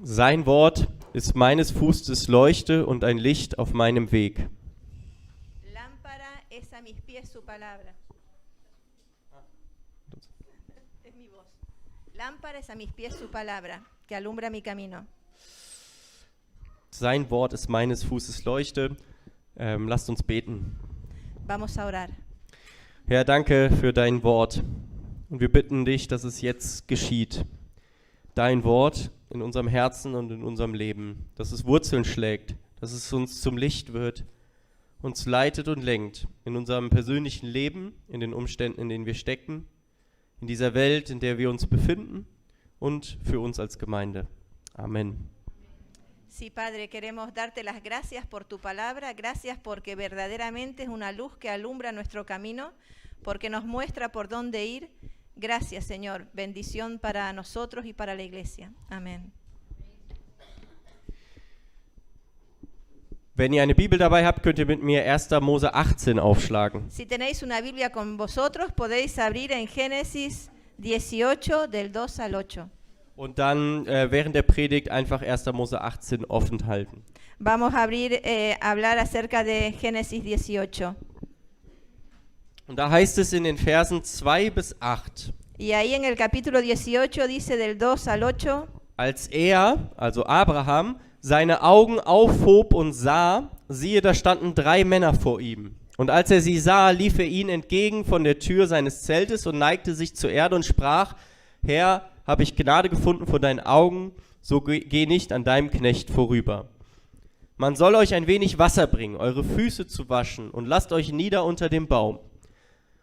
Sein Wort ist meines Fußes Leuchte und ein Licht auf meinem Weg. Lámpara es a mis pies su palabra. Es mi voz. Lámpara es a mis pies su palabra, que alumbra mi camino. Sein Wort ist meines Fußes Leuchte. Lasst uns beten. Vamos a orar. Herr, danke für dein Wort. Und wir bitten dich, dass es jetzt geschieht. Dein Wort in unserem Herzen und in unserem Leben, dass es Wurzeln schlägt, dass es uns zum Licht wird, uns leitet und lenkt in unserem persönlichen Leben, in den Umständen, in denen wir stecken, in dieser Welt, in der wir uns befinden und für uns als Gemeinde. Amen. Sí, Padre, queremos darte las gracias por tu palabra, gracias porque verdaderamente es una luz que alumbra nuestro camino, porque nos muestra por dónde ir. Gracias, Señor. Bendición para nosotros y para la iglesia. Amén. Wenn ihr eine Bibel dabei habt, könnt ihr mit mir 1. Mose 18 aufschlagen. Si tenéis una Biblia con vosotros, podéis abrir en Génesis 18, del 2 al 8. Und dann während der Predigt einfach 1. Mose 18 offen halten. Vamos a hablar acerca de Génesis 18. Und da heißt es in den Versen 2 bis 8. Y ahí en el capítulo 18 dice del 2 al 8. Als er, also Abraham, seine Augen aufhob und sah, siehe, da standen 3 Männer vor ihm. Und als er sie sah, lief er ihnen entgegen von der Tür seines Zeltes und neigte sich zur Erde und sprach: Herr, habe ich Gnade gefunden vor deinen Augen, so geh nicht an deinem Knecht vorüber. Man soll euch ein wenig Wasser bringen, eure Füße zu waschen, und lasst euch nieder unter dem Baum.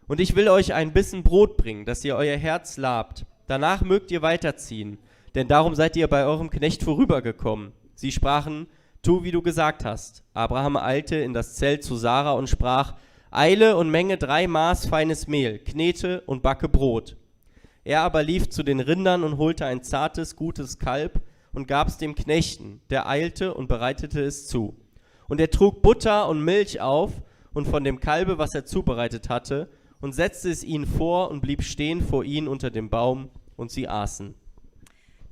Und ich will euch ein Bissen Brot bringen, dass ihr euer Herz labt. Danach mögt ihr weiterziehen, denn darum seid ihr bei eurem Knecht vorübergekommen. Sie sprachen: Tu, wie du gesagt hast. Abraham eilte in das Zelt zu Sarah und sprach: Eile und menge 3 Maß feines Mehl, knete und backe Brot. Er aber lief zu den Rindern und holte ein zartes, gutes Kalb und gab's dem Knechten, der eilte und bereitete es zu. Und er trug Butter und Milch auf und von dem Kalbe, was er zubereitet hatte, und setzte es ihnen vor und blieb stehen vor ihnen unter dem Baum, und sie aßen.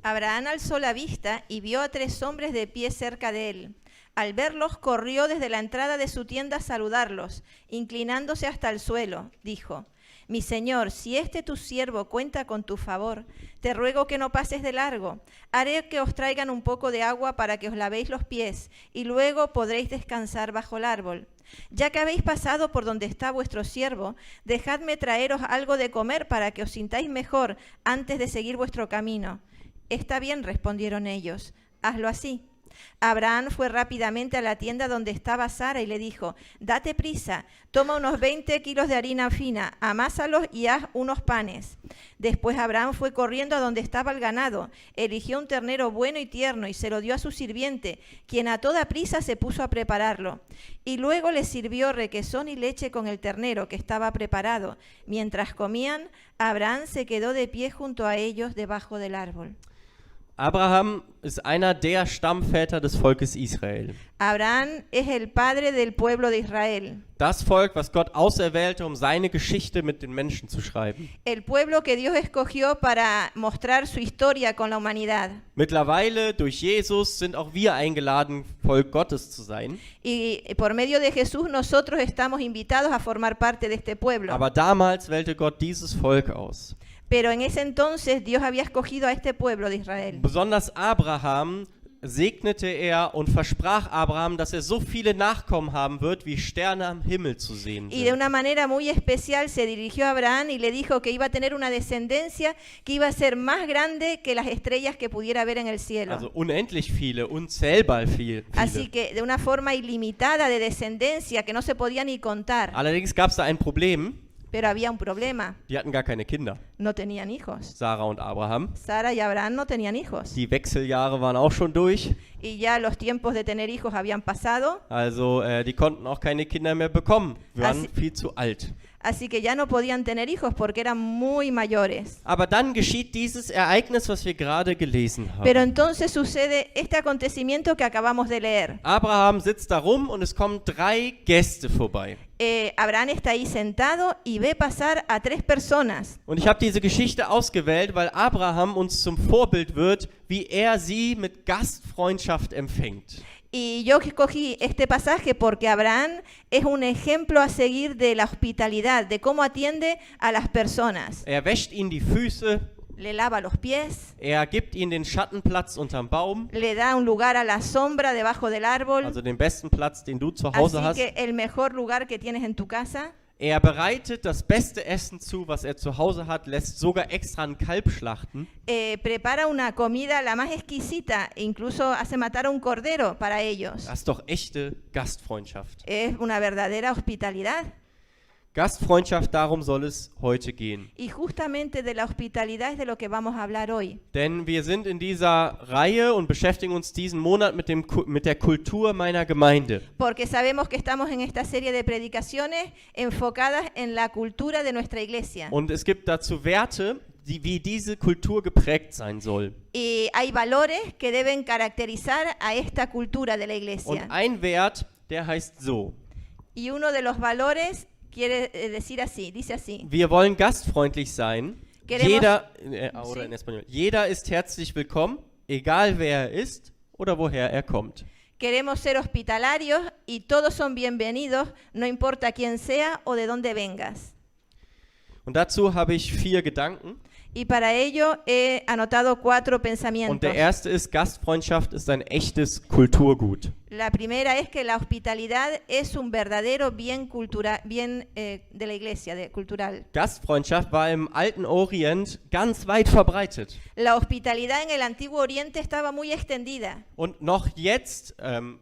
Abraham alzó la vista y vio a 3 hombres de pie cerca de él. Al verlos, corrió desde la entrada de su tienda a saludarlos, inclinándose hasta el suelo. Dijo: Mi señor, si tu siervo cuenta con tu favor, te ruego que no pases de largo. Haré que os traigan un poco de agua para que os lavéis los pies, y luego podréis descansar bajo el árbol. Ya que habéis pasado por donde está vuestro siervo, dejadme traeros algo de comer para que os sintáis mejor antes de seguir vuestro camino. Está bien, respondieron ellos, hazlo así. Abraham fue rápidamente a la tienda donde estaba Sara y le dijo: Date prisa, toma unos 20 kilos de harina fina, amásalos y haz unos panes. Después Abraham fue corriendo a donde estaba el ganado, eligió un ternero bueno y tierno y se lo dio a su sirviente, quien a toda prisa se puso a prepararlo. Y luego le sirvió requesón y leche con el ternero que estaba preparado. Mientras comían, Abraham se quedó de pie junto a ellos debajo del árbol. Abraham ist einer der Stammväter des Volkes Israel. Abraham es el padre del pueblo de Israel. Das Volk, was Gott auserwählte, um seine Geschichte mit den Menschen zu schreiben. El pueblo que Dios escogió para mostrar su historia con la humanidad. Mittlerweile, durch Jesus, sind auch wir eingeladen, Volk Gottes zu sein. Y por medio de Jesús nosotros estamos invitados a formar parte de este pueblo. Aber damals wählte Gott dieses Volk aus. Pero en ese entonces Dios había escogido a este pueblo de Israel. Besonders Abraham segnete er und versprach Abraham, dass er so viele Nachkommen haben wird, wie Sterne am Himmel zu sehen Y de sind. una manera muy especial se dirigió a Abraham y le dijo que iba a tener una descendencia que iba a ser más grande que las estrellas que pudiera ver en el cielo. Also unendlich viele, unzählbar viele. Así que de una forma ilimitada de descendencia que no se podía ni contar. Allerdings gab es da ein Problem. Pero había un problema. Die hatten gar keine Kinder, No tenían hijos. Sarah und Abraham. Sara y Abraham no tenían hijos. Die Wechseljahre waren auch schon durch. Y ya los tiempos de tener hijos habían pasado. Also die konnten auch keine Kinder mehr bekommen. Wir waren viel zu alt. Así que ya no podían tener hijos porque eran muy mayores. Aber dann geschieht dieses Ereignis, was wir gerade gelesen haben. Pero entonces sucede este acontecimiento que acabamos de leer. Abraham sitzt da rum und es kommen 3 Gäste vorbei. Abraham está ahí sentado y ve pasar a 3 personas. Und ich habe die diese Geschichte ausgewählt, weil Abraham uns zum Vorbild wird, wie er sie mit Gastfreundschaft empfängt. Y yo escogí este pasaje porque Abraham es un ejemplo a seguir de la hospitalidad, de cómo atiende a las personas. Er wäscht ihnen die Füße, Le lava los pies, er gibt ihnen den Schattenplatz unterm Baum, le da un lugar a la sombra debajo del árbol, also den besten Platz, den du zu Hause así hast. que el mejor lugar que tienes en tu casa. Er bereitet das beste Essen zu, was er zu Hause hat, lässt sogar extra einen Kalb schlachten. Prepara una comida la más exquisita, incluso hace matar a un cordero para ellos. Das ist doch echte Gastfreundschaft. Es una verdadera hospitalidad. Gastfreundschaft, darum soll es heute gehen. Y justamente de la hospitalidad es de lo que vamos a hablar hoy. Denn wir sind in dieser Reihe und beschäftigen uns diesen Monat mit der Kultur meiner Gemeinde. Porque sabemos que estamos en esta serie de predicaciones enfocadas en la cultura de nuestra iglesia. Und es gibt dazu Werte, wie diese Kultur geprägt sein soll. Y hay valores que deben caracterizar a esta cultura de la Und iglesia. ein Wert, der heißt so: Y uno de los valores quiere decir así, dice así. Wir wollen gastfreundlich sein. Queremos- Oder Sí. in Espanol. Jeder ist herzlich willkommen, egal wer er ist oder woher er kommt. Queremos ser hospitalarios y todos son bienvenidos, no importa quién sea o de dónde vengas. Und dazu habe ich 4 Gedanken. Y para ello he anotado 4 Und pensamientos. der erste ist, Gastfreundschaft ist ein echtes Kulturgut. La primera es que la hospitalidad es un verdadero bien cultural, de la iglesia, cultural. Gastfreundschaft war im alten Orient ganz weit verbreitet. La hospitalidad en el Antiguo Oriente estaba muy extendida. Und noch jetzt,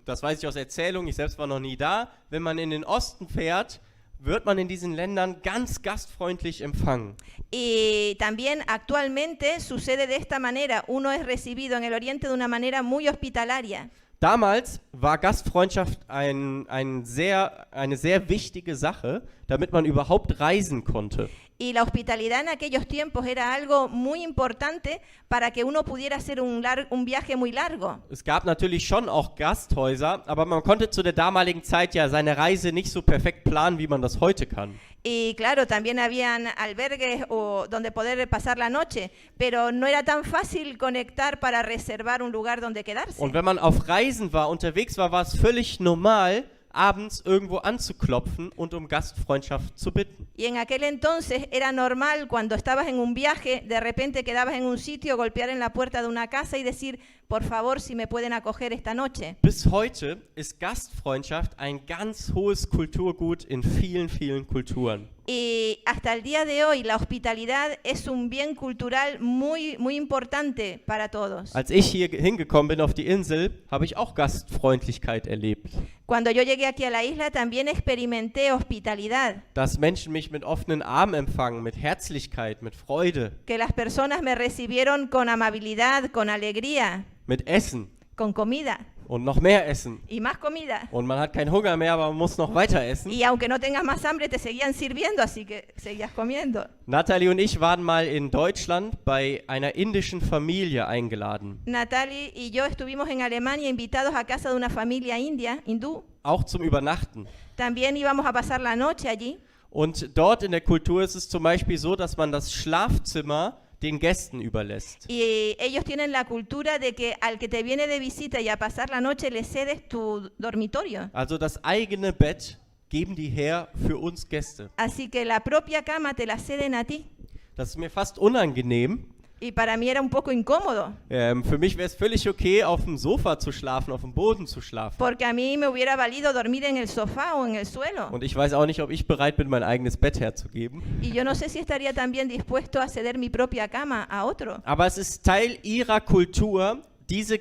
das weiß ich aus Erzählungen, ich selbst war noch nie da, wenn man in den Osten fährt, wird man in diesen Ländern ganz gastfreundlich empfangen. Y también actualmente sucede de esta manera. Uno es recibido en el Oriente de una manera muy hospitalaria. Damals war Gastfreundschaft eine sehr wichtige Sache, damit man überhaupt reisen konnte. Y la hospitalidad en aquellos tiempos era algo muy importante para que uno pudiera hacer un viaje muy largo. Es gab natürlich schon auch Gasthäuser, aber man konnte zu der damaligen Zeit ja seine Reise nicht so perfekt planen, wie man das heute kann. Y claro, también habían albergues donde poder pasar la noche, pero no era tan fácil conectar para reservar un lugar donde quedarse. Und wenn man auf Reisen war, unterwegs war, war es völlig normal, abends irgendwo anzuklopfen und um Gastfreundschaft zu bitten. Y en aquel entonces era normal cuando estabas en un viaje, de repente quedabas en un sitio, golpear en la puerta de una casa y decir, por favor, si me pueden acoger esta noche. Bis heute ist Gastfreundschaft ein ganz hohes Kulturgut in vielen, vielen Kulturen. Y hasta el día de hoy la hospitalidad es un bien cultural muy, muy importante para todos. Als ich hier hingekommen bin auf die Insel, habe ich auch Gastfreundlichkeit erlebt. Cuando yo llegué aquí a la isla también experimenté hospitalidad, Dass Menschen mich mit offenen Armen empfangen, mit Herzlichkeit, mit Freude, que las personas me recibieron con amabilidad, con alegría, mit Essen con comida und noch mehr Essen. y más comida. Und man hat keinen Hunger mehr, aber man muss noch weiter essen. Y aunque no tengas más hambre, te seguían sirviendo, así que seguías comiendo. Natalie und ich waren mal in Deutschland bei einer indischen Familie eingeladen. Natalie y yo estuvimos en Alemania invitados a casa de una familia india, hindú. Auch zum Übernachten. También íbamos a pasar la noche allí. Und dort in der Kultur ist es zum Beispiel so, dass man das Schlafzimmer den Gästen überlässt. Y ellos tienen la cultura de que al que te viene de visita y a pasar la noche le cedes tu dormitorio. Also das eigene Bett geben die her für uns Gäste. Así que la propia cama te la ceden a ti. Das ist mir fast unangenehm. Y para mí era un poco incómodo, Für mich wäre es völlig okay, auf dem Sofa zu schlafen, auf dem Boden zu schlafen. porque a mí me hubiera valido dormir en el sofá o en el suelo. Und ich weiß auch nicht, ob ich bereit bin, mein eigenes Bett herzugeben. Y yo no sé si estaría también dispuesto a ceder mi propia cama a otro. Aber es ist Teil ihrer Kultur, diese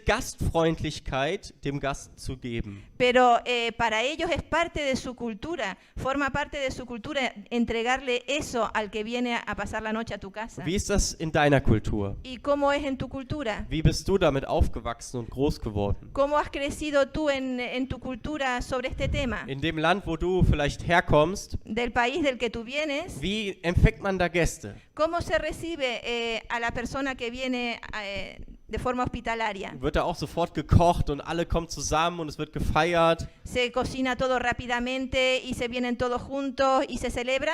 Gastfreundlichkeit dem Gast zu geben. Pero para ellos es parte de su cultura, forma parte de su cultura entregarle eso al que viene a pasar la noche a tu casa. Wie ist das in deiner Kultur? ¿Y cómo es en tu cultura? Wie bist du damit aufgewachsen und groß geworden? ¿Cómo has crecido tú en tu cultura sobre este tema? In dem Land, wo du vielleicht herkommst, Del país del que tú vienes, wie empfängt man da Gäste? ¿cómo se recibe a la persona que viene de forma hospitalaria? Wird da auch sofort gekocht und alle kommen zusammen und es wird gefeiert? ¿Se cocina todo rápidamente y se vienen todos juntos y se celebra?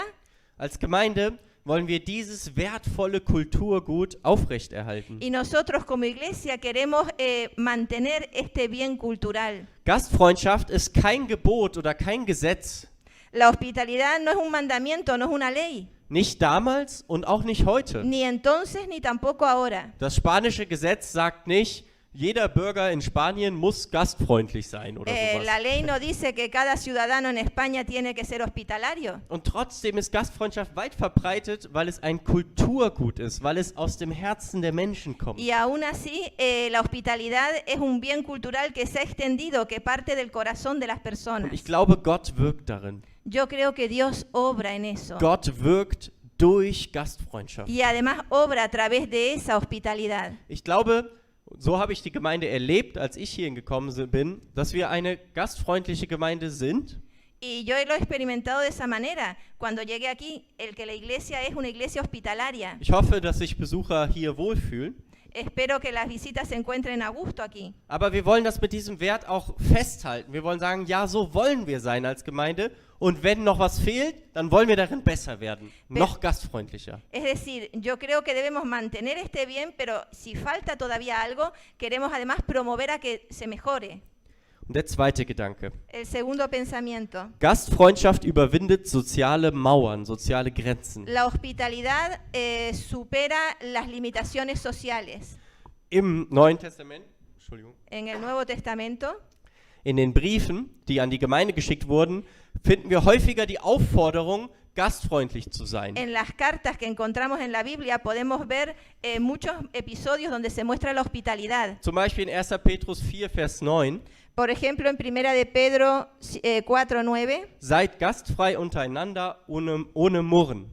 Als Gemeinde wollen wir dieses wertvolle Kulturgut aufrechterhalten. Y nosotros como iglesia queremos mantener este bien cultural. Gastfreundschaft ist kein Gebot oder kein Gesetz. La hospitalidad no es un mandamiento, no es una ley. Nicht damals und auch nicht heute. Ni entonces ni tampoco ahora. Das spanische Gesetz sagt nicht, jeder Bürger in Spanien muss gastfreundlich sein oder sowas. La ley no dice que cada ciudadano en España tiene que ser hospitalario. Und trotzdem ist Gastfreundschaft weit verbreitet, weil es ein Kulturgut ist, weil es aus dem Herzen der Menschen kommt. Y aún así, la hospitalidad es un bien cultural que se ha extendido, que parte del corazón de las personas. Und ich glaube, Gott wirkt darin. Yo creo que Dios obra en eso. Gott wirkt durch Gastfreundschaft. Y además obra a través de esa hospitalidad. Ich glaube, so habe ich die Gemeinde erlebt, als ich hierhin gekommen bin, dass wir eine gastfreundliche Gemeinde sind. Y yo lo he experimentado de esa manera. Cuando llegué aquí, el que la iglesia es una iglesia hospitalaria. Ich hoffe, dass sich Besucher hier wohlfühlen. Espero que las visitas se encuentren a gusto aquí. Aber wir wollen das mit diesem Wert auch festhalten. Wir wollen sagen, ja, so wollen wir sein als Gemeinde. Und wenn noch was fehlt, dann wollen wir darin besser werden, noch gastfreundlicher. Es decir, yo creo que debemos mantener este bien, pero si falta todavía algo, queremos además promover a que se mejore. Und der zweite Gedanke. El segundo pensamiento. Gastfreundschaft überwindet soziale Mauern, soziale Grenzen. La hospitalidad supera las limitaciones sociales. Im Neuen Testament, En el Nuevo Testamento, in den Briefen, die an die Gemeinde geschickt wurden, finden wir häufiger die Aufforderung, gastfreundlich zu sein. en las cartas que encontramos en la Biblia podemos ver muchos episodios donde se muestra la hospitalidad. Zum Beispiel in 1. Petrus 4, Vers 9. Por ejemplo, en 1 de Pedro 4:9, Seid gastfrei untereinander, ohne Murren.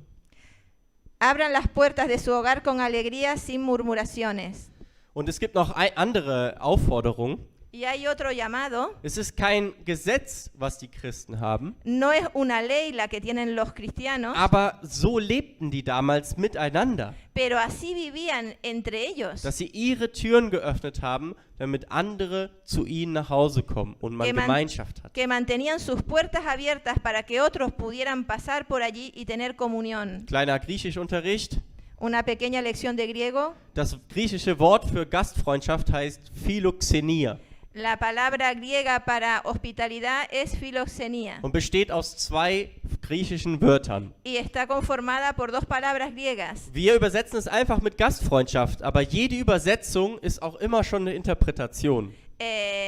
abran las puertas de su hogar con alegría, sin murmuraciones. Und es gibt noch andere Aufforderungen. Y hay otro llamado. Es ist kein Gesetz, was die Christen haben, No es una ley la que tienen los cristianos, aber so lebten die damals miteinander, pero así vivían entre ellos. dass sie ihre Türen geöffnet haben, damit andere zu ihnen nach Hause kommen und man Gemeinschaft hat. Que mantenían sus puertas abiertas para que otros pudieran pasar por allí y tener comunión. Kleiner Griechischunterricht. Una pequeña lección de griego. Das griechische Wort für Gastfreundschaft heißt Philoxenia La palabra griega para hospitalidad es filoxenía und besteht aus zwei griechischen Wörtern. y está conformada por dos palabras griegas. Wir übersetzen es einfach mit Gastfreundschaft, aber jede Übersetzung ist auch immer schon eine Interpretation.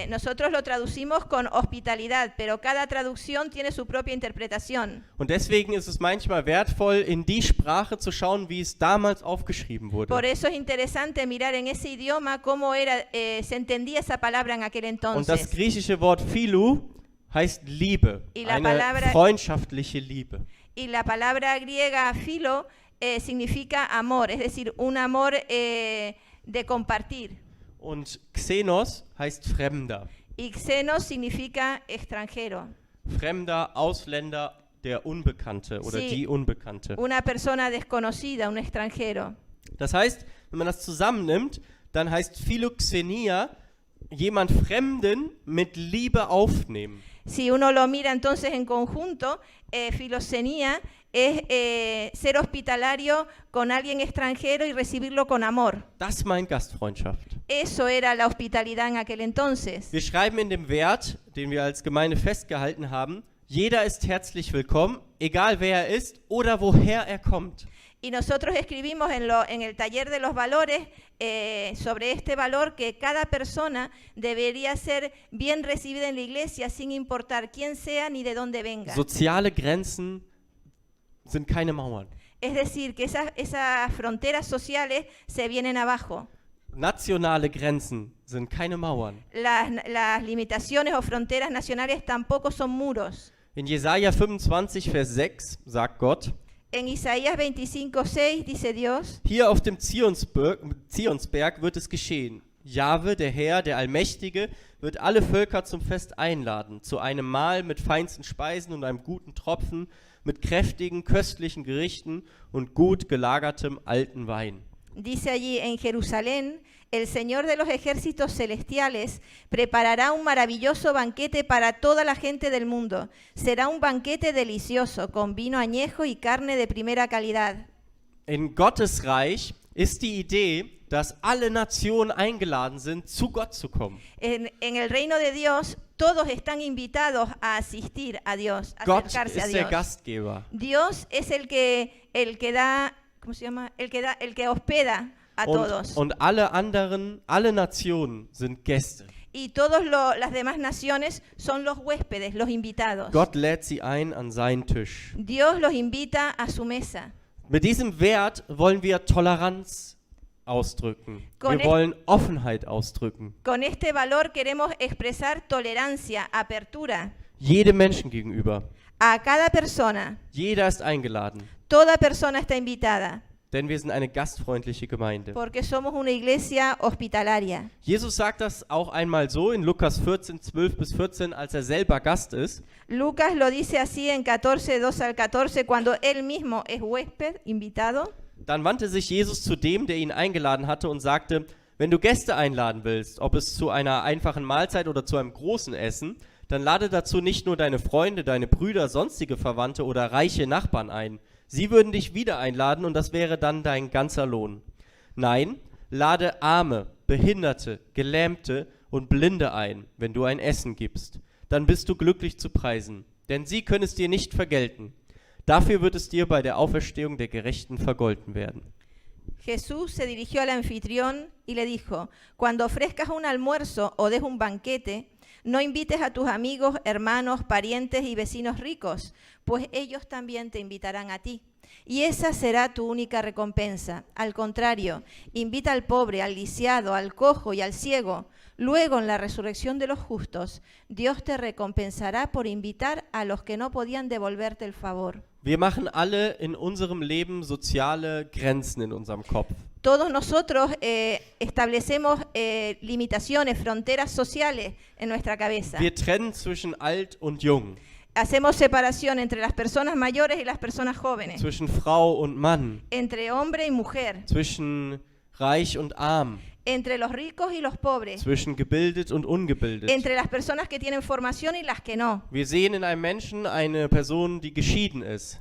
Nosotros lo traducimos con hospitalidad, pero cada traducción tiene su propia interpretación. Und deswegen ist es manchmal wertvoll, in die Sprache zu schauen, wie es damals aufgeschrieben Por wurde. eso es interesante mirar en ese idioma cómo se entendía esa palabra en aquel Und das entonces. griechische Wort Philou heißt Liebe, Y la eine palabra- freundschaftliche Liebe. Y la palabra griega philo significa amor, es decir, un amor de compartir. Und Xenos heißt Fremder. Y xenos significa extranjero, Fremder, Ausländer, der Unbekannte oder Sí. die Unbekannte. una persona desconocida, un extranjero. Das heißt, wenn man das zusammennimmt, dann heißt Philoxenia jemand Fremden mit Liebe aufnehmen. Si uno lo mira entonces en conjunto, filoxenía es ser hospitalario con alguien extranjero y recibirlo con amor. Das meint Gastfreundschaft. Eso era la hospitalidad en aquel entonces. Wir schreiben in dem Wert, den wir als Gemeinde festgehalten haben, jeder ist herzlich willkommen, egal wer er ist oder woher er kommt. Y nosotros escribimos en el taller de los valores sobre este valor que cada persona debería ser bien recibida en la iglesia sin importar quién sea ni de dónde venga. Soziale Grenzen sind keine Mauern. Es decir, que esas fronteras sociales se vienen abajo. Nationale Grenzen sind keine Mauern. Las limitaciones o fronteras nacionales tampoco son muros. In Jesaja 25, Vers 6 sagt Gott: En Isaías 25:6 dice Dios: Hier auf dem Zionsberg wird es geschehen. Jahwe, der Herr, der Allmächtige, wird alle Völker zum Fest einladen, zu einem Mahl mit feinsten Speisen und einem guten Tropfen, mit kräftigen, köstlichen Gerichten und gut gelagertem alten Wein. Dice allí en Jerusalén: el Señor de los ejércitos celestiales preparará un maravilloso banquete para toda la gente del mundo. Será un banquete delicioso, con vino añejo y carne de primera calidad. In Gottes Reich ist die Idee, dass alle Nationen eingeladen sind, zu Gott zu kommen. En el reino de Dios, todos están invitados a asistir a Dios, a Gott acercarse a ist der Dios. Gastgeber. Dios es el que da, ¿cómo se llama? El que hospeda a todos. Und alle Nationen sind Gäste. Y todas las demás naciones son los huéspedes, los invitados. Gott lädt sie ein an seinen Tisch. Dios los invita a su mesa. Mit diesem Wert wollen wir Toleranz ausdrücken. Con Wir wollen Offenheit ausdrücken. Con este valor queremos expresar tolerancia, apertura Jedem Menschen gegenüber. a cada persona. Jeder ist eingeladen. Toda persona está invitada, Denn wir sind eine gastfreundliche Gemeinde. porque somos una iglesia hospitalaria. Jesus sagt das auch einmal so in Lukas 14, 12 bis 14, als er selber Gast ist. Lucas lo dice así en 14, 2 al 14, cuando él mismo es huésped, invitado. Dann wandte sich Jesus zu dem, der ihn eingeladen hatte und sagte, wenn du Gäste einladen willst, ob es zu einer einfachen Mahlzeit oder zu einem großen Essen, dann lade dazu nicht nur deine Freunde, deine Brüder, sonstige Verwandte oder reiche Nachbarn ein. Sie würden dich wieder einladen und das wäre dann dein ganzer Lohn. Nein, lade Arme, Behinderte, Gelähmte und Blinde ein, wenn du ein Essen gibst. Dann bist du glücklich zu preisen, denn sie können es dir nicht vergelten. Dafür wird es dir bei der Auferstehung der Gerechten vergolten werden. Jesús se dirigió al anfitrión y le dijo, cuando ofrezcas un almuerzo o des un banquete, no invites a tus amigos, hermanos, parientes y vecinos ricos, pues ellos también te invitarán a ti. Y esa será tu única recompensa. Al contrario, invita al pobre, al lisiado, al cojo y al ciego. Luego, en la resurrección de los justos, Dios te recompensará por invitar a los que no podían devolverte el favor. Wir machen alle in unserem Leben soziale Grenzen in unserem Kopf. Todos nosotros establecemos limitaciones, fronteras sociales en nuestra cabeza. Wir trennen zwischen alt und jung, Hacemos separación entre las personas mayores y las personas jóvenes, zwischen Frau und Mann, entre hombre y mujer, zwischen reich und arm, entre los ricos y los pobres, zwischen gebildet und ungebildet. entre las personas que tienen formación y las que no. Wir sehen in einem Menschen eine Person, die geschieden ist.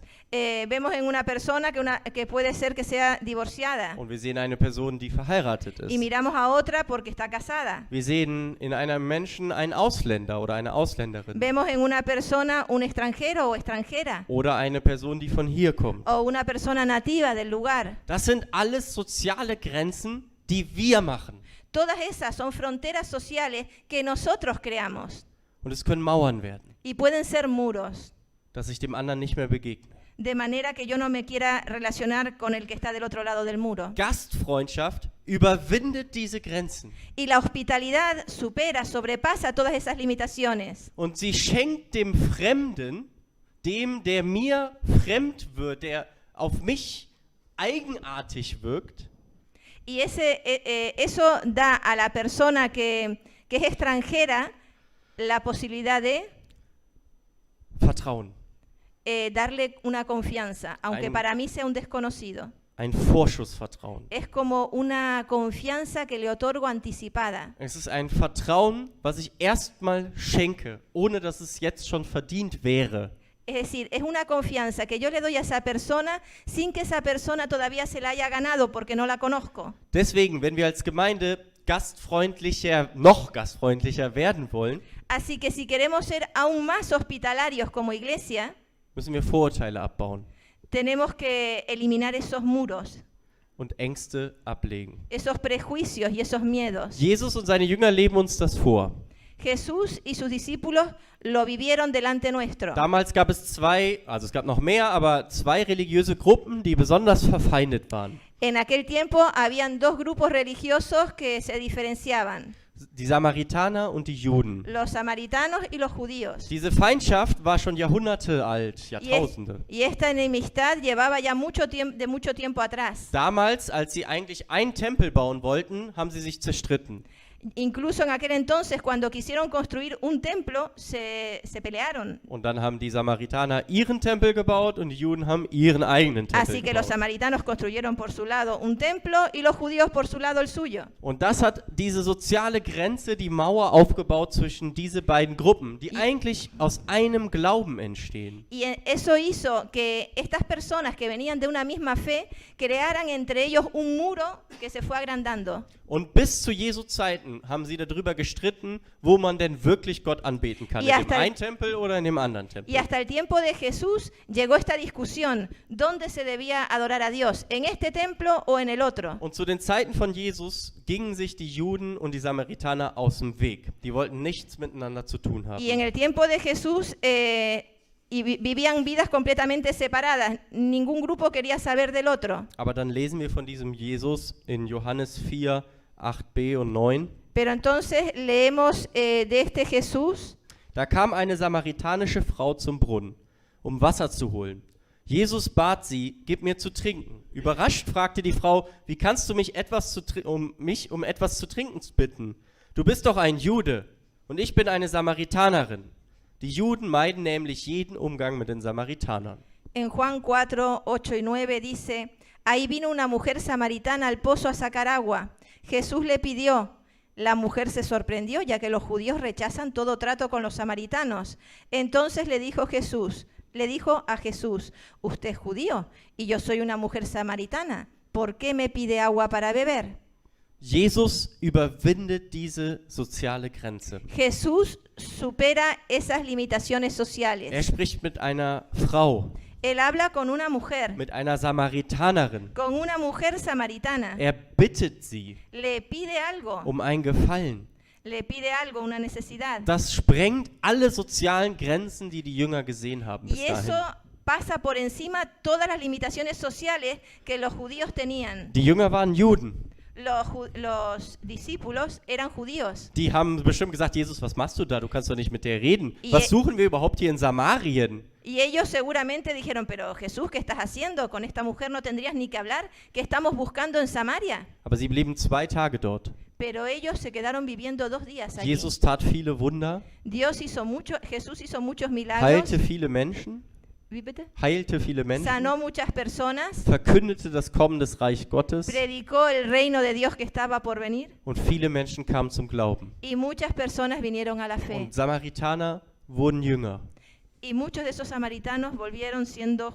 Vemos en una persona que puede ser que sea divorciada Und wir sehen eine Person, die verheiratet y ist. miramos a otra porque está casada. Wir sehen in einem Menschen einen Ausländer oder eine Ausländerin. Vemos en una persona un extranjero o extranjera Oder eine Person, die von hier kommt. o una persona nativa del lugar. Das sind alles soziale Grenzen, die wir machen. Todas esas son fronteras sociales que nosotros creamos Und es können Mauern werden, y pueden ser muros, dass ich dem anderen nicht mehr begegne. de manera que yo no me quiera relacionar con el que está del otro lado del muro. Gastfreundschaft überwindet diese Grenzen. Y la hospitalidad sobrepasa todas esas limitaciones. Und sie schenkt dem Fremden, dem, der mir fremd wird, der auf mich eigenartig wirkt, Y eso da a la persona que es extranjera la posibilidad de Vertrauen. Darle una confianza, aunque Ein- para mí sea un desconocido. Ein Vorschussvertrauen. Es como una confianza que le otorgo anticipada. Es ist ein Vertrauen, was ich erstmal schenke, ohne dass es jetzt schon verdient wäre. Es decir, es una confianza que yo le doy a esa persona sin que esa persona todavía se la haya ganado porque no la conozco. Deswegen, wenn wir als Gemeinde noch gastfreundlicher werden wollen, Así que si queremos ser aún más hospitalarios como iglesia, müssen wir Vorurteile abbauen tenemos que eliminar esos muros, und Ängste ablegen. esos prejuicios y esos miedos. Jesus und seine Jünger leben uns das vor. Jesús y sus discípulos lo vivieron delante nuestro. Damals gab es es gab noch mehr, aber zwei religiöse Gruppen, die besonders verfeindet waren. En aquel tiempo habían dos grupos religiosos que se diferenciaban, Die Samaritaner und die Juden. los samaritanos y los judíos. Diese Feindschaft war schon Jahrhunderte alt, Y, Jahrtausende. y esta enemistad llevaba ya mucho tiempo atrás. Damals, als sie eigentlich einen Tempel bauen wollten, haben sie sich zerstritten. Incluso en aquel entonces, cuando quisieron construir un templo, se pelearon. Und dann haben die Samaritaner ihren Tempel gebaut und die Juden haben ihren eigenen Tempel Así que los gebaut. samaritanos construyeron por su lado un templo y los judíos por su lado el suyo. Und das hat diese soziale Grenze, die Mauer aufgebaut zwischen diese beiden Gruppen, die eigentlich aus einem Glauben entstehen. Y eso hizo que estas personas que venían de una misma fe crearan entre ellos un muro que se fue agrandando. Und bis zu Jesu Zeiten haben sie darüber gestritten, wo man denn wirklich Gott anbeten kann. Y In dem hasta- einen Tempel oder in dem anderen Tempel. Y hasta el tiempo de Jesús llegó esta discusión, ¿dónde se debía adorar a Dios? ¿En este templo o en el otro? Und zu den Zeiten von Jesus gingen sich die Juden und die Samaritaner aus dem Weg. Die wollten nichts miteinander zu tun haben. Y en el tiempo de Jesús vivían vidas completamente separadas. Ningún grupo quería saber del otro. Aber dann lesen wir von diesem Jesus in Johannes 4, 8b und 9. Pero entonces leemos de este Jesús. Da kam eine samaritanische Frau zum Brunnen, um Wasser zu holen. Jesus bat sie, gib mir zu trinken. Überrascht fragte die Frau, wie kannst du mich um etwas zu trinken bitten? Du bist doch ein Jude und ich bin eine Samaritanerin. Die Juden meiden nämlich jeden Umgang mit den Samaritanern. En Juan 4, 8 y 9 dice, ahí vino una mujer samaritana al pozo a sacar agua. Jesús le pidió. La mujer se sorprendió, ya que los judíos rechazan todo trato con los samaritanos. Entonces le dijo a Jesús, usted es judío y yo soy una mujer samaritana. ¿Por qué me pide agua para beber? Jesus überwindet diese soziale Grenze. Jesús supera esas limitaciones sociales. Er spricht mit einer Frau, Él habla con una mujer, mit einer Samaritanerin. con una mujer samaritana. Er bittet sie Le pide algo, um einen Gefallen. una necesidad. Das sprengt alle sozialen Grenzen, die die Jünger gesehen haben bis Y eso dahin. pasa por encima todas las limitaciones sociales que los judíos tenían. Die Jünger waren Juden. Los discípulos eran judíos. Die haben bestimmt gesagt, Jesus, was machst du da? Du kannst doch nicht mit der reden. Y Was suchen wir überhaupt hier in Samarien? Y ellos seguramente dijeron, pero Jesús, ¿qué estás haciendo? Con esta mujer no tendrías ni que hablar. ¿Qué estamos buscando en Samaria? Aber sie blieben 2 Tage dort. Pero ellos se quedaron viviendo 2 días allí. Jesus tat viele Wunder, Jesús hizo muchos milagros. heilte viele Menschen, Wie bitte? heilte viele Menschen, Sanó muchas personas. verkündete das Kommen des Reich Gottes Predicó el reino de Dios que estaba por venir. und viele Menschen kamen zum Glauben. Y muchas personas vinieron a la fe. Und Samaritaner wurden Jünger. Y muchos de esos samaritanos volvieron siendo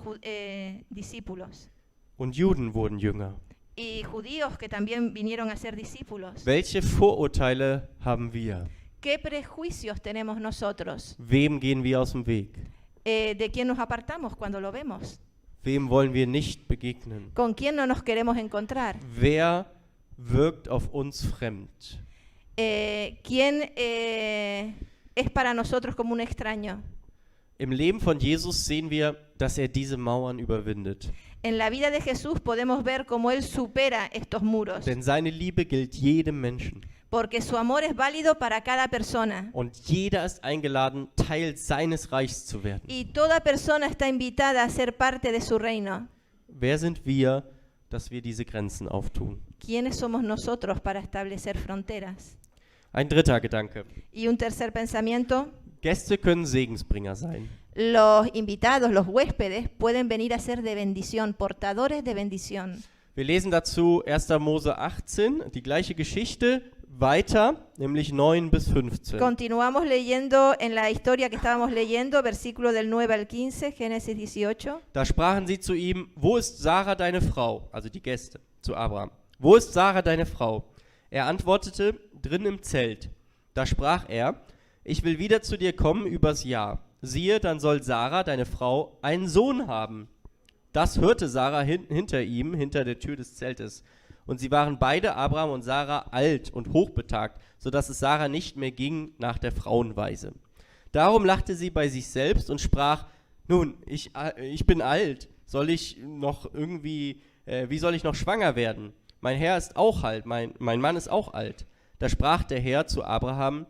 discípulos. Und Juden wurden Jünger. Y judíos que también vinieron a ser discípulos. Welche Vorurteile haben wir? ¿Qué prejuicios tenemos nosotros? Wem gehen wir aus dem Weg? ¿De quién nos apartamos cuando lo vemos? Wem wollen wir nicht begegnen? ¿Con quién no nos queremos encontrar? Wer wirkt auf uns fremd? ¿Quién es para nosotros como un extraño? Im Leben von Jesus sehen wir, dass er diese Mauern überwindet. En la vida de Jesús podemos ver cómo Él supera estos muros, Denn seine Liebe gilt jedem Menschen. porque su amor es válido para cada persona. Und jeder ist eingeladen, Teil seines Reichs zu werden. Y toda persona está invitada a ser parte de su reino. Wer sind wir, dass wir diese Grenzen auftun? ¿Quiénes somos nosotros para establecer fronteras? Ein dritter Gedanke. Y un tercer pensamiento, Gäste können Segensbringer sein. los invitados, los huéspedes, pueden venir a ser de bendición, portadores de bendición. Wir lesen dazu 1. Mose 18, die gleiche Geschichte, weiter, nämlich 9 bis 15. Continuamos leyendo en la historia que estábamos leyendo, versículo del 9 al 15, Génesis 18. Da sprachen sie zu ihm, wo ist Sarah deine Frau? Also die Gäste zu Abraham. Wo ist Sarah deine Frau? Er antwortete, drin im Zelt. Da sprach er, ich will wieder zu dir kommen übers Jahr. Siehe, dann soll Sarah, deine Frau, einen Sohn haben. Das hörte Sarah hinter ihm, hinter der Tür des Zeltes. Und sie waren beide, Abraham und Sarah, alt und hochbetagt, sodass es Sarah nicht mehr ging nach der Frauenweise. Darum lachte sie bei sich selbst und sprach, nun, ich bin alt, wie soll ich noch schwanger werden? Mein Herr ist auch alt, mein Mann ist auch alt. Da sprach der Herr zu Abraham,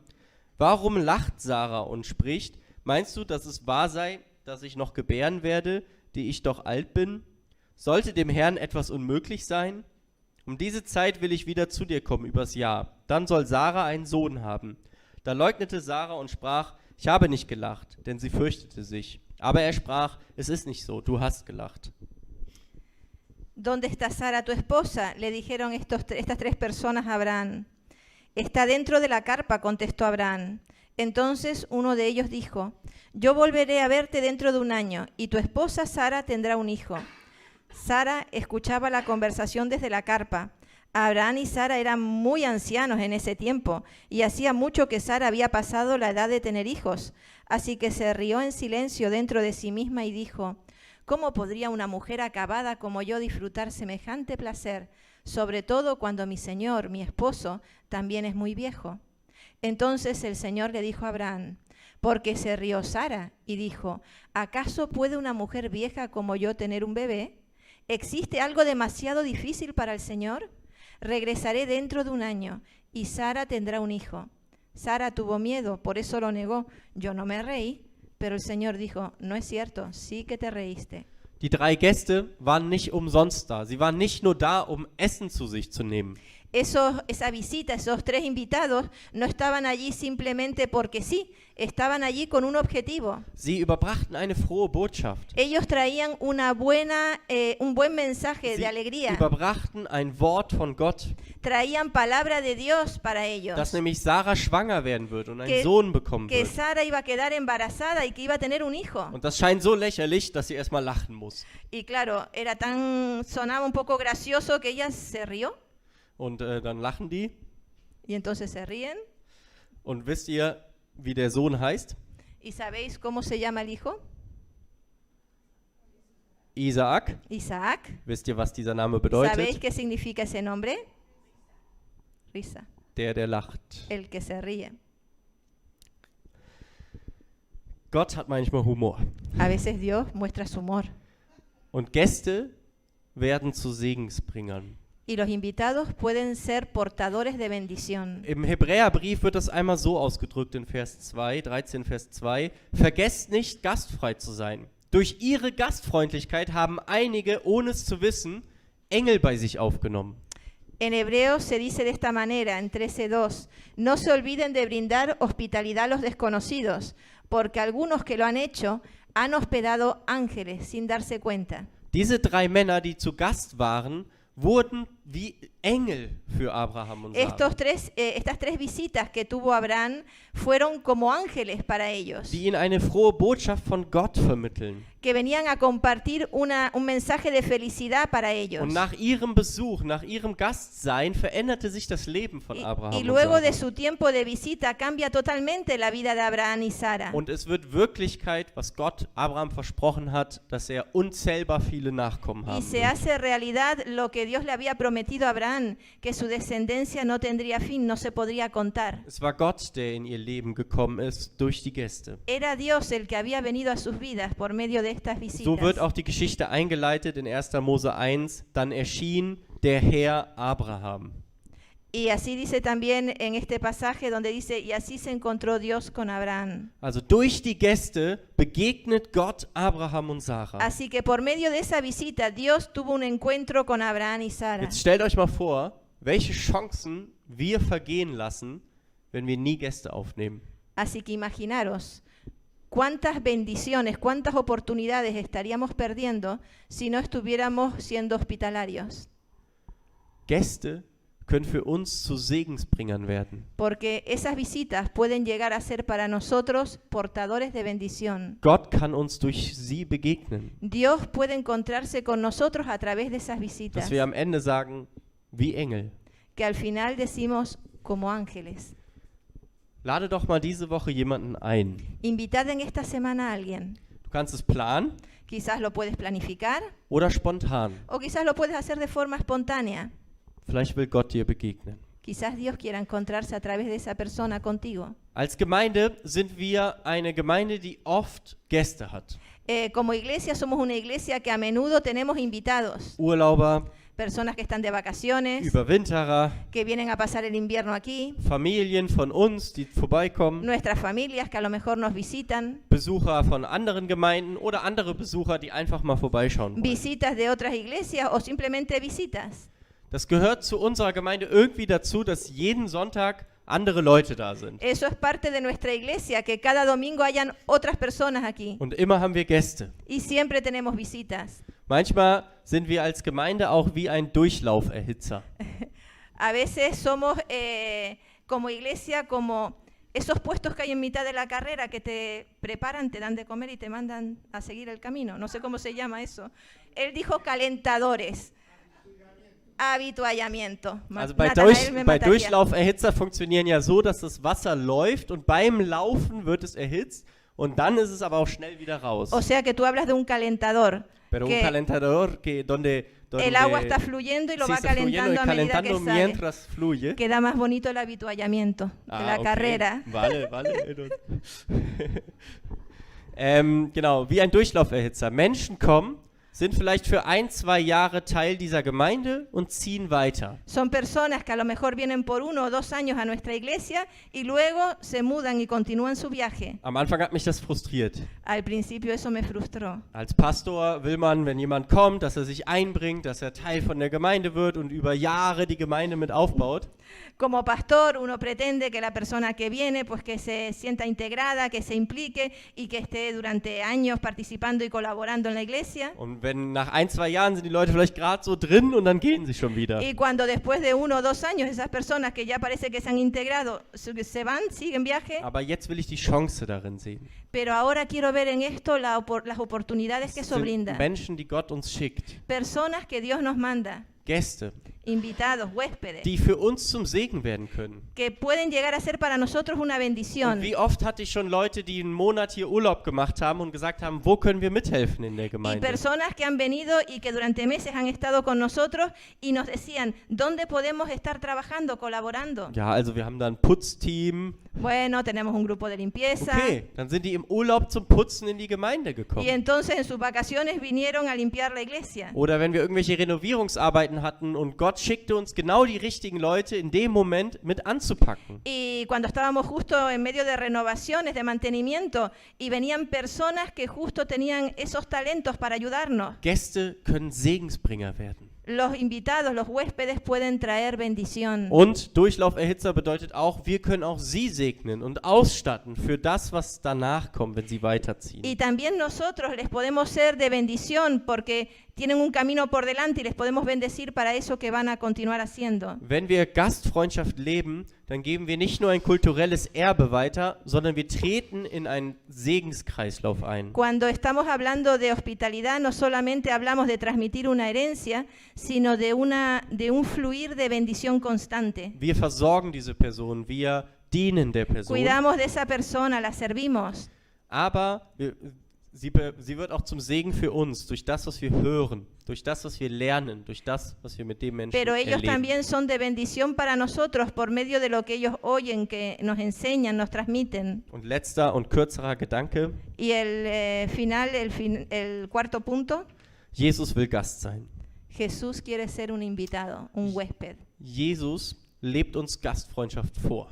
warum lacht Sarah und spricht, meinst du, dass es wahr sei, dass ich noch gebären werde, die ich doch alt bin? Sollte dem Herrn etwas unmöglich sein? Um diese Zeit will ich wieder zu dir kommen übers Jahr. Dann soll Sarah einen Sohn haben. Da leugnete Sarah und sprach, ich habe nicht gelacht, denn sie fürchtete sich. Aber er sprach, es ist nicht so, du hast gelacht. ¿Dónde está Sara, tu esposa? Le dijeron estas tres personas a Abraham. Está dentro de la carpa, contestó Abraham. Entonces uno de ellos dijo, yo volveré a verte dentro de un año, y tu esposa Sara tendrá un hijo. Sara escuchaba la conversación desde la carpa. Abraham y Sara eran muy ancianos en ese tiempo, y hacía mucho que Sara había pasado la edad de tener hijos. Así que se rió en silencio dentro de sí misma y dijo, ¿cómo podría una mujer acabada como yo disfrutar semejante placer, sobre todo cuando mi señor, mi esposo, también es muy viejo? Entonces el Señor le dijo a Abraham, porque se rió Sara y dijo, ¿acaso puede una mujer vieja como yo tener un bebé? ¿Existe algo demasiado difícil para el Señor? Regresaré dentro de un año y Sara tendrá un hijo. Sara tuvo miedo, por eso lo negó. Yo no me reí, pero el Señor dijo, no es cierto, sí que te reíste. Die 3 Gäste waren nicht umsonst da. Sie waren nicht nur da, um Essen zu sich zu nehmen. Esa visita, esos 3 invitados, no estaban allí simplemente porque sí, estaban allí con un objetivo. Sie überbrachten eine frohe Botschaft. Ellos traían un buen mensaje Sie de alegría. überbrachten ein Wort von Gott, Traían palabra de Dios para ellos. dass nämlich Sarah schwanger werden wird und einen Que- Sohn bekommen Que wird. Sara iba a quedar embarazada y que iba a tener un hijo. Und das scheint so lächerlich, dass sie erstmal lachen muss. Y claro, sonaba un poco gracioso que ella se rió. Und dann lachen die. Y entonces se ríen. Und wisst ihr, wie der Sohn heißt? ¿Y sabéis cómo se llama el hijo? Isaak. Isaac. Wisst ihr, was dieser Name ¿Sabéis bedeutet? qué significa ese nombre? Risa. Der lacht. El que se ríe. Gott hat manchmal Humor. A veces Dios muestra su humor. Und Gäste werden zu Segensbringern. Y los invitados pueden ser portadores de bendición. Im Hebräerbrief wird das einmal so ausgedrückt in Vers 2, 13 Vers 2. Vergesst nicht, gastfrei zu sein. Durch ihre Gastfreundlichkeit haben einige, ohne es zu wissen, Engel bei sich aufgenommen. En hebreo se dice de esta manera, en 13:2, no se olviden de brindar hospitalidad a los desconocidos, porque algunos que lo han hecho han hospedado ángeles sin darse cuenta. Diese 3 Männer, die zu Gast waren, wurden wie Engel für Abraham und Sarah, Estas 3 visitas que tuvo Abraham fueron como ángeles para ellos, die ihnen eine frohe Botschaft von Gott vermitteln. que venían a compartir un mensaje de felicidad para ellos. Und nach ihrem Besuch, nach ihrem Gastsein veränderte sich das Leben von Y Abraham und luego de Sarah. su tiempo de visita cambia totalmente la vida de Abraham y Sara. Und es wird Wirklichkeit, was Gott Abraham versprochen hat, dass er unzählbar viele Nachkommen Y haben se wird. hace realidad lo que Dios le había prometido a Abraham, que su descendencia no tendría fin, no se podría contar. Es war Gott, der in ihr Leben gekommen ist durch die Gäste. Era Dios el que había venido a sus vidas por medio de estas So wird visitas. auch die Geschichte eingeleitet in 1. Mose 1. Dann erschien der Herr Abraham. Y así dice también en este pasaje donde dice, y así se encontró Dios con Abraham. Also durch die Gäste begegnet Gott Abraham und Sarah. Así que por medio de esa visita, Dios tuvo un encuentro con Abraham y Sara. Jetzt stellt euch mal vor, welche Chancen wir vergehen lassen, wenn wir nie Gäste aufnehmen. Así que imaginaros cuántas bendiciones, cuántas oportunidades estaríamos perdiendo si no estuviéramos siendo hospitalarios. Gäste können für uns zu Segensbringern werden. Porque esas visitas pueden llegar a ser para nosotros portadores de bendición. Gott kann uns durch sie begegnen. Dios puede encontrarse con nosotros a través de esas visitas, Dass wir am Ende sagen, wie Engel. que al final decimos como ángeles. Lade doch mal diese Woche jemanden ein. Invitad en esta semana a alguien. Du kannst es planen Quizás lo puedes planificar oder spontan. o quizás lo puedes hacer de forma espontánea. Vielleicht will Gott dir begegnen. Quizás Dios quiera encontrarse a través de esa persona contigo. Als Gemeinde sind wir eine Gemeinde, die oft Gäste hat. Como iglesia somos una iglesia que a menudo tenemos invitados, Urlauber, personas que están de vacaciones, Überwinterer, que vienen a pasar el invierno aquí, Familien von uns, die vorbeikommen, nuestras familias que a lo mejor nos visitan, Besucher von anderen Gemeinden oder andere Besucher, die einfach mal vorbeischauen wollen. visitas de otras iglesias o simplemente visitas. Das gehört zu unserer Gemeinde irgendwie dazu, dass jeden Sonntag andere Leute da sind. Eso es parte de nuestra iglesia, que cada domingo hayan otras personas aquí. Und immer haben wir Gäste. Y siempre tenemos visitas. Manchmal sind wir als Gemeinde auch wie ein Durchlauferhitzer. A veces somos como iglesia, como esos puestos que hay en mitad de la carrera que te preparan, te dan de comer y te mandan a seguir el camino. No sé cómo se llama eso. Él dijo calentadores. Habituallamiento. Also bei Natanael me mataría. Durchlauferhitzer funktionieren ja so, dass das Wasser läuft und beim Laufen wird es erhitzt und dann ist es aber auch schnell wieder raus. O sea que tú hablas de un calentador. Pero un que calentador donde el agua está fluyendo y lo sí, va está fluyendo y calentando a medida que calentando sale. mientras fluye. Queda más bonito el habituallamiento de la Okay. carrera. Vale. Genau, wie ein Durchlauferhitzer. Menschen kommen, sind vielleicht für 1-2 Jahre Teil dieser Gemeinde und ziehen weiter. Son personas que a lo mejor vienen por 1 o 2 años a nuestra iglesia y luego se mudan y continúan su viaje. Am Anfang hat mich das frustriert. Al principio eso me frustró. Als Pastor will man, wenn jemand kommt, dass er sich einbringt, dass er Teil von der Gemeinde wird und über Jahre die Gemeinde mit aufbaut. Como pastor, uno pretende que la persona que viene, pues que se sienta integrada, que se implique y que esté durante años participando y colaborando en la iglesia. Und wenn nach 1-2 Jahren sind die Leute vielleicht gerade so drin und dann gehen sie schon wieder. Y cuando después de 1 o 2 años esas personas que ya parece que se han integrado se van, siguen viaje, Aber jetzt will ich die Chance darin sehen. pero ahora quiero ver en esto las oportunidades que eso Sind brinda. Menschen, die Gott uns schickt. Personas que Dios nos manda, Gäste, invitados, huéspedes, die für uns zum Segen werden können. que pueden llegar a ser para nosotros una Und bendición. wie oft hatte ich schon Leute, die einen Monat hier Urlaub gemacht haben und gesagt haben, wo können wir mithelfen in der Y Gemeinde? personas que han venido y que durante meses han estado con nosotros y nos decían, ¿dónde podemos estar trabajando, colaborando? Ja, also wir haben da ein Putzteam. Bueno, tenemos un grupo de limpieza. Okay, dann sind die im Urlaub zum Putzen in die Gemeinde Y gekommen. entonces en sus vacaciones vinieron a limpiar la iglesia. Oder wenn wir irgendwelche Renovierungsarbeiten hatten und Gott schickte uns genau die richtigen Leute in dem Moment mit anzupacken. Y cuando estábamos justo en medio de renovaciones, de mantenimiento, y venían personas que justo tenían esos talentos para ayudarnos. Gäste können Segensbringer werden. Los invitados, los huéspedes pueden traer bendición. Und Durchlauferhitzer bedeutet auch, wir können auch sie segnen und ausstatten für das, was danach kommt, wenn sie weiterziehen. Y también nosotros les podemos ser de bendición porque tienen un camino por delante y les podemos bendecir para eso que van a continuar haciendo. Wenn wir Gastfreundschaft leben, dann geben wir nicht nur ein kulturelles Erbe weiter, sondern wir treten in einen Segenskreislauf ein. Cuando estamos hablando de hospitalidad, no solamente hablamos de transmitir una herencia, sino de un fluir de bendición constante. Wir versorgen diese Person, wir dienen der Person, Cuidamos de esa persona, la servimos. aber sie wird auch zum Segen für uns, durch das, was wir hören, durch das, was wir lernen, durch das, was wir mit dem Menschen Pero ellos erleben. también son de bendición para nosotros por medio de lo que ellos oyen, que nos enseñan, nos transmiten. Und letzter und kürzerer Gedanke, Y el final, el cuarto punto, Jesus will Gast sein. Jesús quiere ser un invitado, un huésped. Jesus lebt uns Gastfreundschaft vor.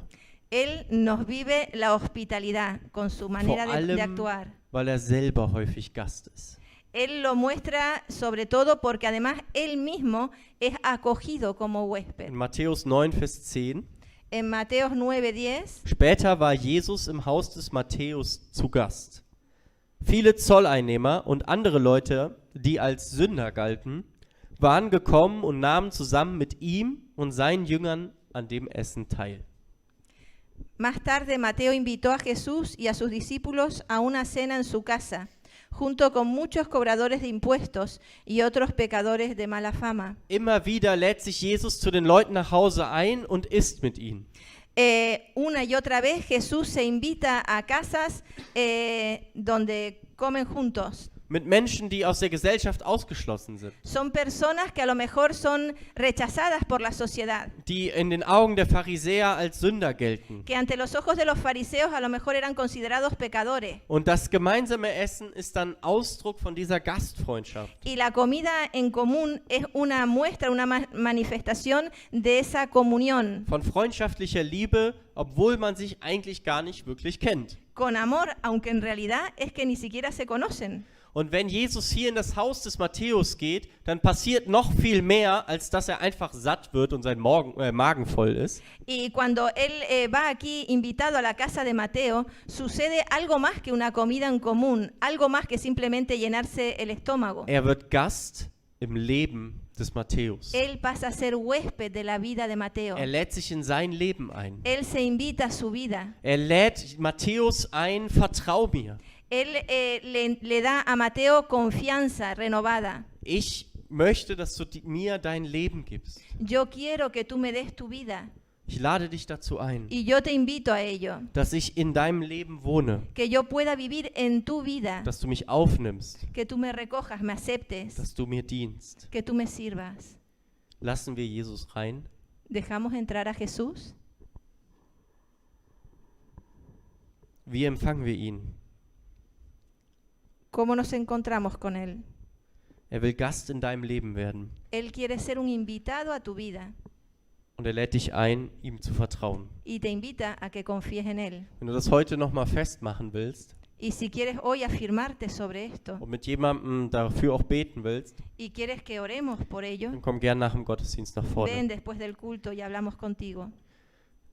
Él nos vive la hospitalidad con su manera Vor de allem, actuar. weil er selber häufig Gast ist. Él lo muestra sobre todo porque además él mismo es acogido como huésped. In Matthäus 9, Vers 10. En Mateos 9:10 Später war Jesus im Haus des Matthäus zu Gast. Viele Zolleinnehmer und andere Leute, die als Sünder galten, waren gekommen und nahmen zusammen mit ihm und seinen Jüngern an dem Essen teil. Más tarde, Mateo invitó a Jesús y a sus discípulos a una cena en su casa, junto con muchos cobradores de impuestos y otros pecadores de mala fama. Immer wieder lädt sich Jesus zu den Leuten nach Hause ein und isst mit ihnen. Una y otra vez Jesús se invita a casas donde comen juntos. Mit Menschen, die aus der Gesellschaft ausgeschlossen sind. Son personas que a lo mejor son rechazadas por la sociedad, Die in den Augen der Pharisäer als Sünder gelten. que ante los ojos de los fariseos a lo mejor eran considerados pecadores. Und das gemeinsame Essen ist dann Ausdruck von dieser Gastfreundschaft. Y la comida en común es una muestra, una manifestación de esa comunión. Von freundschaftlicher Liebe, obwohl man sich eigentlich gar nicht wirklich kennt. Con amor, aunque en realidad es que ni siquiera se conocen. Und wenn Jesus hier in das Haus des Matthäus geht, dann passiert noch viel mehr, als dass er einfach satt wird und sein Magen voll ist. Y cuando él va aquí invitado a la casa de Mateo, sucede algo más que una comida en común, algo más que simplemente llenarse el estómago. Er wird Gast im Leben des Matthäus. Él pasa a ser huésped de la vida de Mateo. Er lädt sich in sein Leben ein. Él se invita a su vida. Er lädt Matthäus ein, vertrau mir. Él le da a Mateo confianza renovada. Ich möchte, dass du mir dein Leben gibst. Yo quiero que tú me des tu vida Ich lade dich dazu ein, y yo te invito a ello. dass ich in deinem Leben wohne, Que yo pueda vivir en tu vida, dass du mich aufnimmst, que tú me recojas, me aceptes, dass du mir dienst. que tú me sirvas. Lassen wir Jesus rein. ¿Dejamos entrar a Jesús? Wie empfangen wir ihn? ¿Cómo nos encontramos con Él? Er will Gast in deinem Leben werden Él quiere ser un invitado a tu vida und er lädt dich ein, ihm zu vertrauen. y te invita a que confíes en Él. Wenn du das heute nochmal festmachen willst Y si quieres hoy afirmarte sobre esto und mit jemandem dafür auch beten willst, y quieres que oremos por ello, dann komm gern nach dem Gottesdienst nach ven vorne. después del culto y hablamos contigo.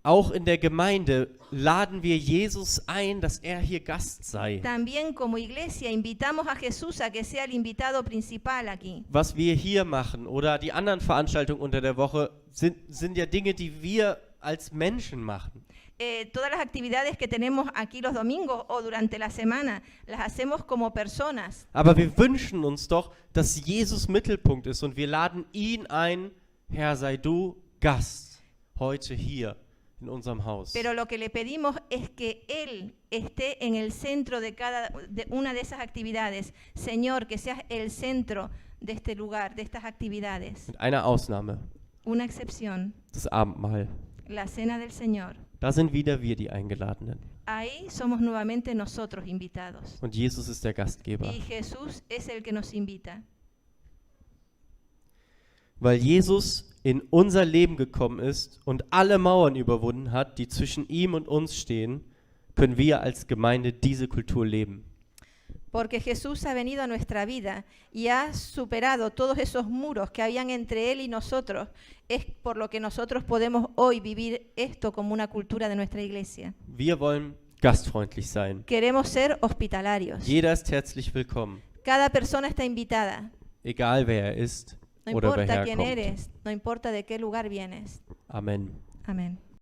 Auch in der Gemeinde laden wir Jesus ein, dass er hier Gast sei. También como iglesia invitamos a Jesús a que sea el invitado principal aquí. Was wir hier machen oder die anderen Veranstaltungen unter der Woche sind ja Dinge, die wir als Menschen machen. Todas las actividades que tenemos aquí los domingos o durante la semana las hacemos como personas. Aber wir wünschen uns doch, dass Jesus Mittelpunkt ist und wir laden ihn ein, Herr, sei du Gast heute hier in unserem Haus. Pero lo que le pedimos es que Él esté en el centro de una de esas actividades. Señor, que seas el centro de este lugar, de estas actividades. Mit einer Ausnahme, Una excepción, das Abendmahl. la cena del Señor. Da sind wieder wir die Eingeladenen. Ahí somos nuevamente nosotros invitados. Und Jesus ist der Gastgeber. Y Jesús es el que nos invita. Weil Jesus in unser Leben gekommen ist und alle Mauern überwunden hat, die zwischen ihm und uns stehen, können wir als Gemeinde diese Kultur leben. Porque Jesús ha venido a nuestra vida y ha superado todos esos muros que habían entre Él y nosotros. Es por lo que nosotros podemos hoy vivir esto como una cultura de nuestra iglesia. Wir wollen gastfreundlich sein. Queremos ser hospitalarios. Jeder ist herzlich willkommen, Cada persona está invitada. egal wer er ist No oder importa wer quién herkommt. eres, no importa de qué lugar vienes. Amen. Amén.